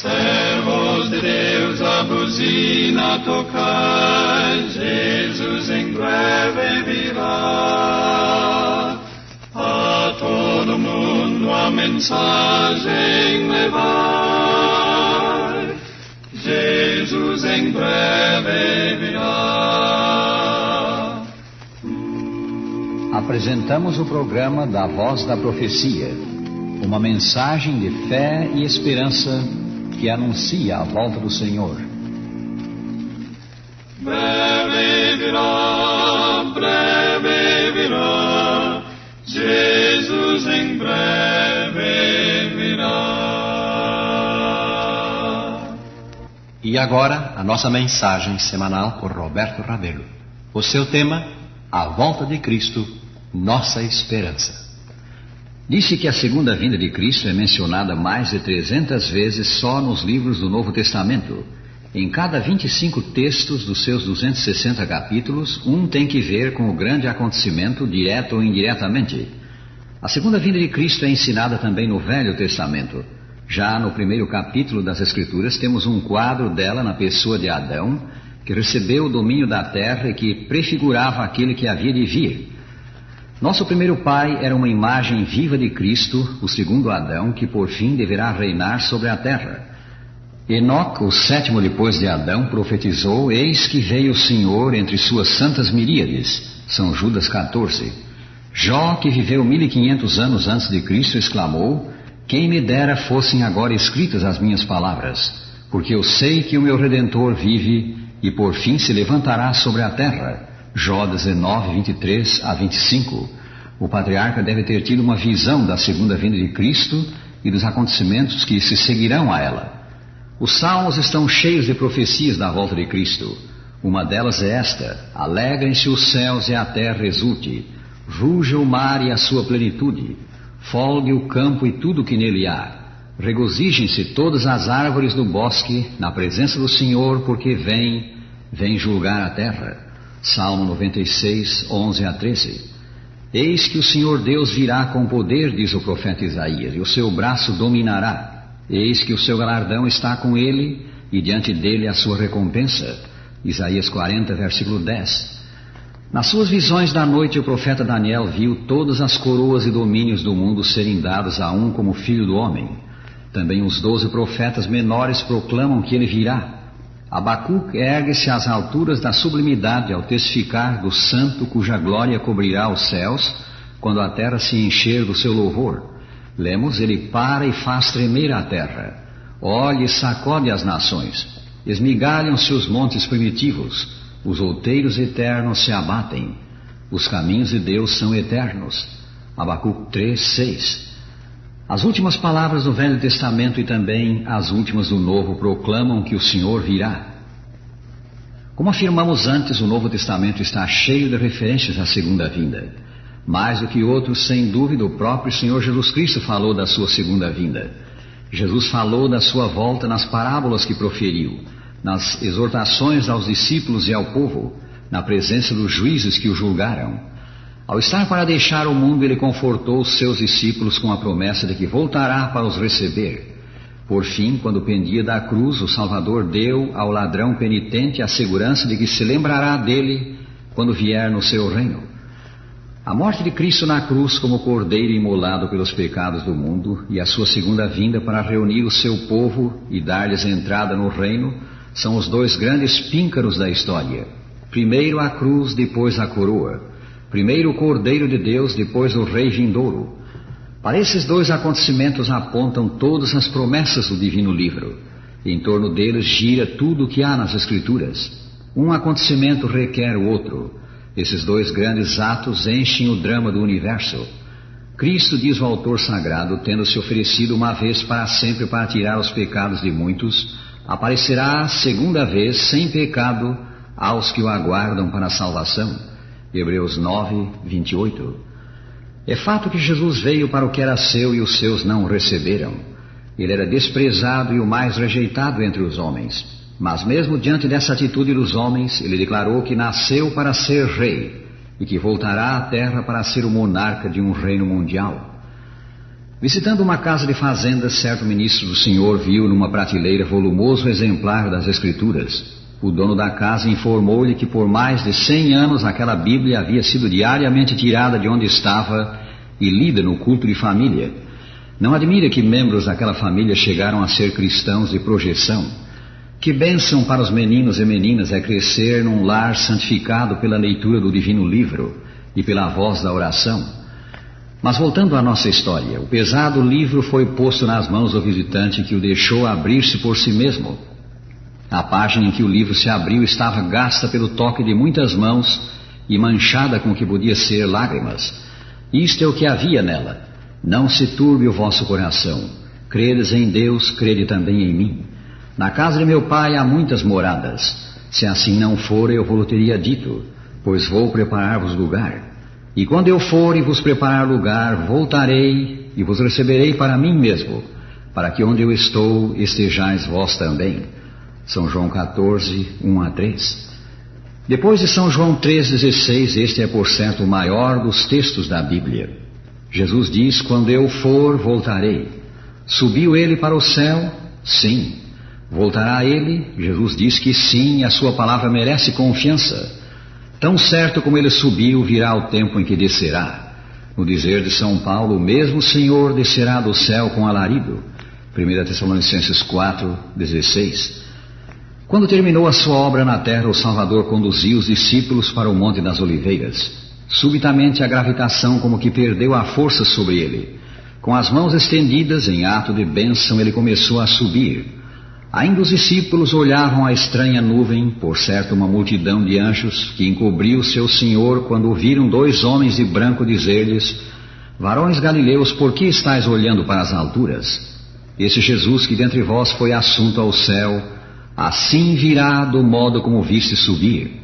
Servos de Deus, a buzina tocai, Jesus em breve virá. A todo mundo a mensagem levai, Jesus em breve virá. Apresentamos o programa da Voz da Profecia, uma mensagem de fé e esperança que anuncia a volta do Senhor. Breve virá, Jesus em breve virá. E agora, a nossa mensagem semanal por Roberto Rabelo. O seu tema, a volta de Cristo, nossa esperança. Disse que a segunda vinda de Cristo é mencionada mais de 300 vezes só nos livros do Novo Testamento. Em cada 25 textos dos seus 260 capítulos, um tem que ver com o grande acontecimento, direto ou indiretamente. A segunda vinda de Cristo é ensinada também no Velho Testamento. Já no primeiro capítulo das Escrituras temos um quadro dela na pessoa de Adão, que recebeu o domínio da terra e que prefigurava aquele que havia de vir. Nosso primeiro pai era uma imagem viva de Cristo, o segundo Adão, que por fim deverá reinar sobre a terra. Enoque, o sétimo depois de Adão, profetizou: eis que veio o Senhor entre suas santas miríades. São Judas 14. Jó, que viveu 1500 anos antes de Cristo, exclamou: quem me dera fossem agora escritas as minhas palavras, porque eu sei que o meu Redentor vive e por fim se levantará sobre a terra. Jó 19, 23 a 25. O patriarca deve ter tido uma visão da segunda vinda de Cristo e dos acontecimentos que se seguirão a ela. Os salmos estão cheios de profecias da volta de Cristo. Uma delas é esta: alegrem-se os céus e a terra exulte, ruja o mar e a sua plenitude, folgue o campo e tudo que nele há, regozijem-se todas as árvores do bosque na presença do Senhor, porque vem julgar a terra. Salmo 96, 11 a 13. Eis que o Senhor Deus virá com poder, diz o profeta Isaías, e o seu braço dominará. Eis que o seu galardão está com ele, e diante dele a sua recompensa. Isaías 40, versículo 10. Nas suas visões da noite, o profeta Daniel viu todas as coroas e domínios do mundo serem dados a um como filho do homem. Também os 12 profetas menores proclamam que ele virá. Abacuque ergue-se às alturas da sublimidade ao testificar do santo cuja glória cobrirá os céus, quando a terra se encher do seu louvor. Lemos: ele para e faz tremer a terra, olha e sacode as nações, esmigalham-se os montes primitivos, os outeiros eternos se abatem, os caminhos de Deus são eternos. Abacuque 3, 6. As últimas palavras do Velho Testamento e também as últimas do Novo proclamam que o Senhor virá. Como afirmamos antes, o Novo Testamento está cheio de referências à segunda vinda. Mais do que outros, sem dúvida, o próprio Senhor Jesus Cristo falou da sua segunda vinda. Jesus falou da sua volta nas parábolas que proferiu, nas exortações aos discípulos e ao povo, na presença dos juízes que o julgaram. Ao estar para deixar o mundo, ele confortou os seus discípulos com a promessa de que voltará para os receber. Por fim, quando pendia da cruz, o Salvador deu ao ladrão penitente a segurança de que se lembrará dele quando vier no seu reino. A morte de Cristo na cruz como cordeiro imolado pelos pecados do mundo e a sua segunda vinda para reunir o seu povo e dar-lhes entrada no reino são os dois grandes píncaros da história. Primeiro a cruz, depois a coroa. Primeiro o Cordeiro de Deus, depois o Rei vindouro. Para esses dois acontecimentos apontam todas as promessas do divino livro. Em torno deles gira tudo o que há nas Escrituras. Um acontecimento requer o outro. Esses dois grandes atos enchem o drama do universo. Cristo, diz o autor sagrado, tendo se oferecido uma vez para sempre para tirar os pecados de muitos, aparecerá segunda vez sem pecado aos que o aguardam para a salvação. Hebreus 9, 28. É fato que Jesus veio para o que era seu e os seus não o receberam. Ele era desprezado e o mais rejeitado entre os homens. Mas mesmo diante dessa atitude dos homens, ele declarou que nasceu para ser rei e que voltará à terra para ser o monarca de um reino mundial. Visitando uma casa de fazendas, certo ministro do Senhor viu numa prateleira volumoso exemplar das Escrituras. O dono da casa informou-lhe que por mais de 100 anos aquela Bíblia havia sido diariamente tirada de onde estava e lida no culto de família. Não admira que membros daquela família chegaram a ser cristãos de projeção. Que bênção para os meninos e meninas é crescer num lar santificado pela leitura do divino livro e pela voz da oração. Mas voltando à nossa história, o pesado livro foi posto nas mãos do visitante, que o deixou abrir-se por si mesmo. A página em que o livro se abriu estava gasta pelo toque de muitas mãos e manchada com o que podia ser lágrimas. Isto é o que havia nela: não se turbe o vosso coração. Credes em Deus, crede também em mim. Na casa de meu pai há muitas moradas. Se assim não for, eu vou-lhe teria dito, pois vou preparar-vos lugar. E quando eu for e vos preparar lugar, voltarei e vos receberei para mim mesmo, para que onde eu estou estejais vós também. São João 14, 1-3. Depois de São João 3,16, este é por certo o maior dos textos da Bíblia. Jesus diz: quando eu for, voltarei. Subiu ele para o céu? Sim. Voltará ele? Jesus diz que sim, e a sua palavra merece confiança. Tão certo como ele subiu, virá o tempo em que descerá. No dizer de São Paulo, o mesmo Senhor descerá do céu com alarido. 1 Tessalonicenses 4,16. Quando terminou a sua obra na terra, o Salvador conduziu os discípulos para o Monte das Oliveiras. Subitamente a gravitação como que perdeu a força sobre ele. Com as mãos estendidas, em ato de bênção, ele começou a subir. Ainda os discípulos olhavam a estranha nuvem, por certo uma multidão de anjos, que encobriu seu Senhor, quando viram 2 homens de branco dizer-lhes: varões galileus, por que estáis olhando para as alturas? Esse Jesus que dentre vós foi assunto ao céu, assim virá do modo como viste subir.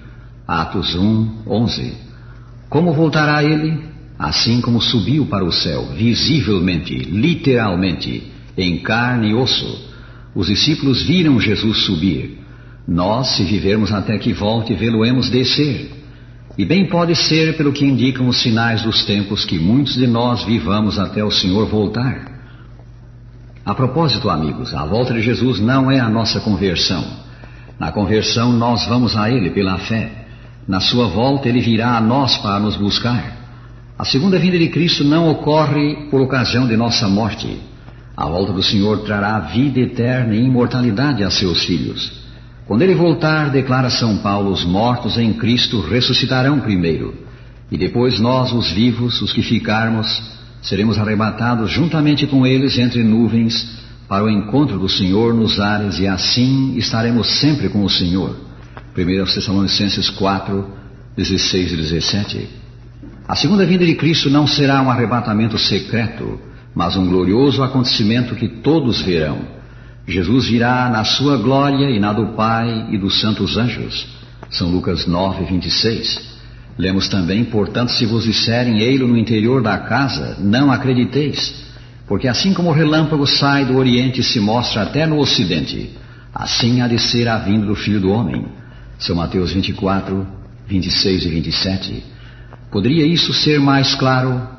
Atos 1:11. Como voltará ele? Assim como subiu para o céu, visivelmente, literalmente, em carne e osso. Os discípulos viram Jesus subir. Nós, se vivermos até que volte, vê-lo-emos descer. E bem pode ser, pelo que indicam os sinais dos tempos, que muitos de nós vivamos até o Senhor voltar. A propósito, amigos, a volta de Jesus não é a nossa conversão. Na conversão nós vamos a Ele pela fé. Na sua volta Ele virá a nós para nos buscar. A segunda vinda de Cristo não ocorre por ocasião de nossa morte. A volta do Senhor trará vida eterna e imortalidade a seus filhos. Quando Ele voltar, declara São Paulo, os mortos em Cristo ressuscitarão primeiro. E depois nós, os vivos, os que ficarmos, seremos arrebatados juntamente com eles entre nuvens para o encontro do Senhor nos ares, e assim estaremos sempre com o Senhor. 1 Tessalonicenses 4, 16 e 17. A segunda vinda de Cristo não será um arrebatamento secreto, mas um glorioso acontecimento que todos verão. Jesus virá na sua glória e na do Pai e dos santos anjos. São Lucas 9, 26. Lemos também: portanto, se vos disserem ei-lo no interior da casa, não acrediteis, porque assim como o relâmpago sai do oriente e se mostra até no ocidente, assim há de ser a vinda do Filho do Homem. São Mateus 24, 26 e 27. Poderia isso ser mais claro?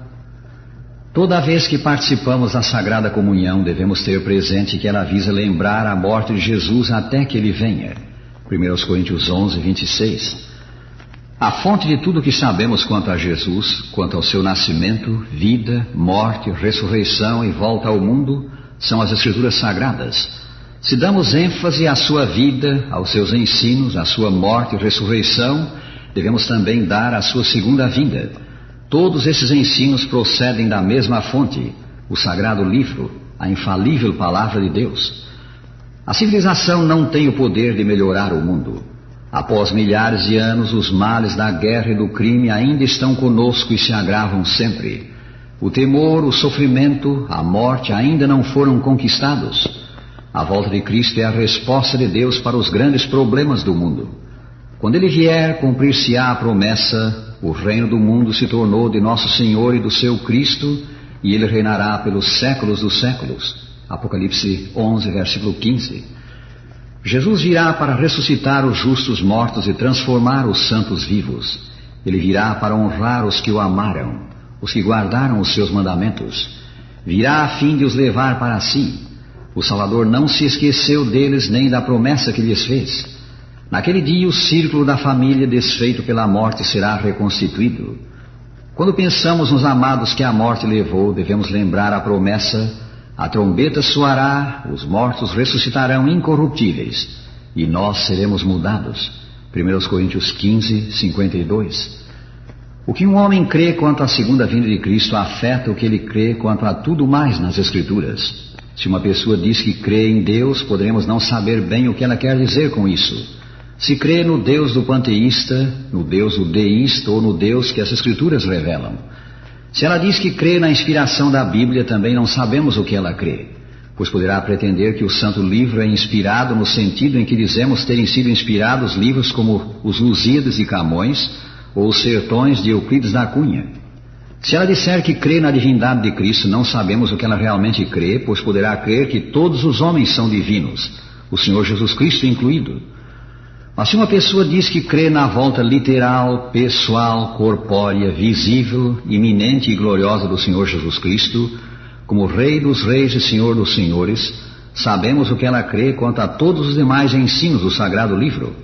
Toda vez que participamos da Sagrada Comunhão, devemos ter presente que ela visa lembrar a morte de Jesus até que Ele venha. 1 Coríntios 11, 26. A fonte de tudo que sabemos quanto a Jesus, quanto ao seu nascimento, vida, morte, ressurreição e volta ao mundo, são as Escrituras Sagradas. Se damos ênfase à sua vida, aos seus ensinos, à sua morte e ressurreição, devemos também dar à sua segunda vinda. Todos esses ensinos procedem da mesma fonte, o Sagrado Livro, a infalível Palavra de Deus. A civilização não tem o poder de melhorar o mundo. Após milhares de anos, os males da guerra e do crime ainda estão conosco e se agravam sempre. O temor, o sofrimento, a morte ainda não foram conquistados. A volta de Cristo é a resposta de Deus para os grandes problemas do mundo. Quando Ele vier, cumprir-se-á a promessa: o reino do mundo se tornou de nosso Senhor e do seu Cristo, e Ele reinará pelos séculos dos séculos. Apocalipse 11, versículo 15. Jesus virá para ressuscitar os justos mortos e transformar os santos vivos. Ele virá para honrar os que o amaram, os que guardaram os seus mandamentos. Virá a fim de os levar para si. O Salvador não se esqueceu deles nem da promessa que lhes fez. Naquele dia o círculo da família desfeito pela morte será reconstituído. Quando pensamos nos amados que a morte levou, devemos lembrar a promessa: a trombeta soará, os mortos ressuscitarão incorruptíveis, e nós seremos mudados. 1 Coríntios 15, 52. O que um homem crê quanto à segunda vinda de Cristo afeta o que ele crê quanto a tudo mais nas Escrituras. Se uma pessoa diz que crê em Deus, poderemos não saber bem o que ela quer dizer com isso. Se crê no Deus do panteísta, no Deus do deísta ou no Deus que as Escrituras revelam. Se ela diz que crê na inspiração da Bíblia, também não sabemos o que ela crê, pois poderá pretender que o Santo Livro é inspirado no sentido em que dizemos terem sido inspirados livros como os Lusíadas de Camões ou os Sertões de Euclides da Cunha. Se ela disser que crê na divindade de Cristo, não sabemos o que ela realmente crê, pois poderá crer que todos os homens são divinos, o Senhor Jesus Cristo incluído. Mas se uma pessoa diz que crê na volta literal, pessoal, corpórea, visível, iminente e gloriosa do Senhor Jesus Cristo, como Rei dos Reis e Senhor dos Senhores, sabemos o que ela crê quanto a todos os demais ensinos do Sagrado Livro.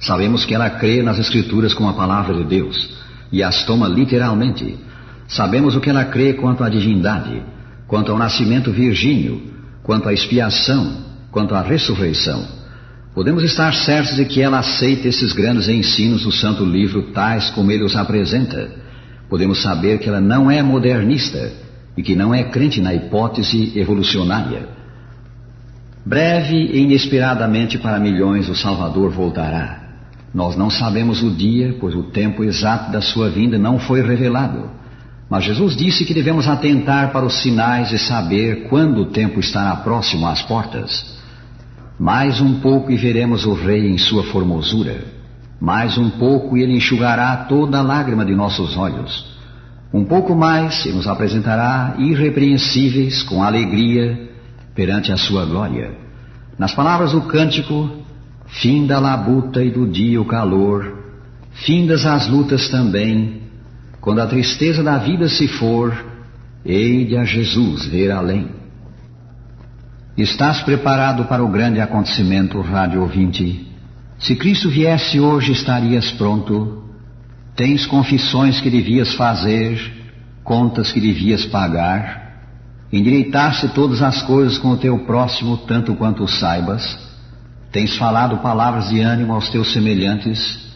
Sabemos que ela crê nas Escrituras como a palavra de Deus e as toma literalmente. Sabemos o que ela crê quanto à divindade, quanto ao nascimento virgíneo, quanto à expiação, quanto à ressurreição. Podemos estar certos de que ela aceita esses grandes ensinos do Santo Livro tais como ele os apresenta. Podemos saber que ela não é modernista e que não é crente na hipótese evolucionária. Breve e inesperadamente para milhões o Salvador voltará. Nós não sabemos o dia, pois o tempo exato da sua vinda não foi revelado. Mas Jesus disse que devemos atentar para os sinais e saber quando o tempo estará próximo às portas. Mais um pouco e veremos o Rei em sua formosura. Mais um pouco e ele enxugará toda a lágrima de nossos olhos. Um pouco mais e nos apresentará irrepreensíveis com alegria perante a sua glória. Nas palavras do cântico: finda a labuta e do dia o calor, findas as lutas também, quando a tristeza da vida se for, hei de a Jesus ver além. Estás preparado para o grande acontecimento, rádio ouvinte? Se Cristo viesse hoje, estarias pronto? Tens confissões que devias fazer, contas que devias pagar? Endireitaste todas as coisas com o teu próximo, tanto quanto saibas? Tens falado palavras de ânimo aos teus semelhantes?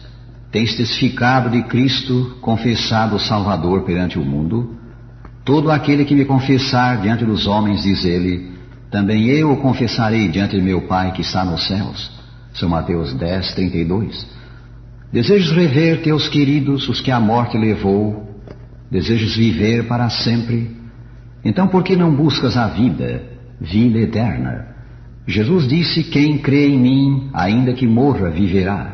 Tens testificado de Cristo, confessado o Salvador perante o mundo? Todo aquele que me confessar diante dos homens, diz ele, também eu o confessarei diante de meu Pai que está nos céus. São Mateus 10, 32. Desejas rever teus queridos, os que a morte levou? Desejas viver para sempre? Então por que não buscas a vida eterna? Jesus disse: quem crê em mim, ainda que morra, viverá.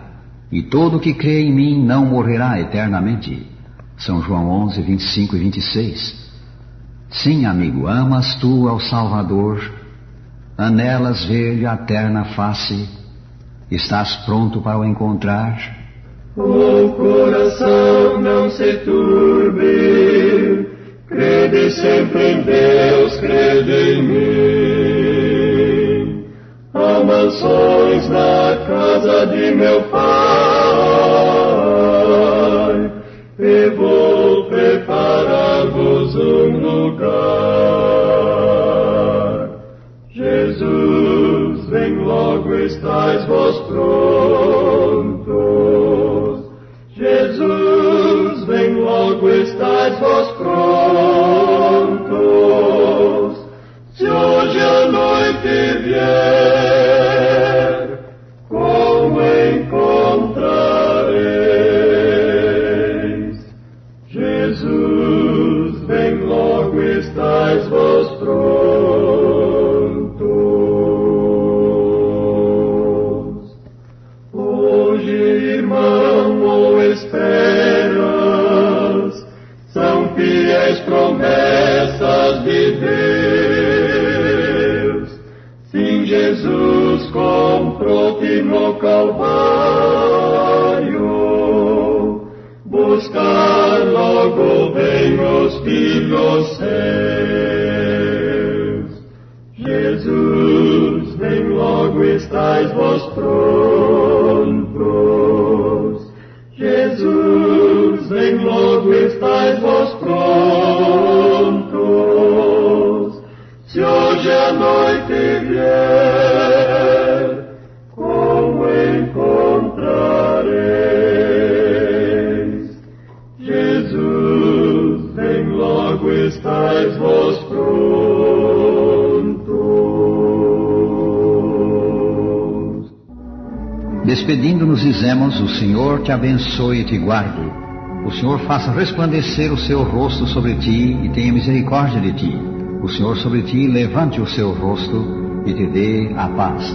E todo que crê em mim não morrerá eternamente. São João 11, 25 e 26. Sim, amigo, amas tu ao Salvador? Anelas ver-lhe a terna face? Estás pronto para o encontrar? O coração não se turbe, crede sempre em Deus, crede em mim. Há mansões na casa de meu Pai, e vou preparar-vos um lugar. Jesus, vem logo, estais vós prontos. Jesus, vem logo, estais vós prontos. Se hoje a noite vier, como encontrareis? Jesus, vem logo, estais vós prontos. Hoje, irmão, ou esperas, são fiéis promessas de Deus. Sim, Jesus comprou-te no Calvário, buscar logo vem os filhos seus. Jesus, vem logo, estais vós prontos. Jesus, vem logo, estais vós prontos. Se hoje a noite vier, como encontrareis? Jesus, vem logo, estais vós prontos. Despedindo-nos, dizemos: o Senhor te abençoe e te guarde. O Senhor faça resplandecer o seu rosto sobre ti e tenha misericórdia de ti. O Senhor sobre ti levante o seu rosto e te dê a paz.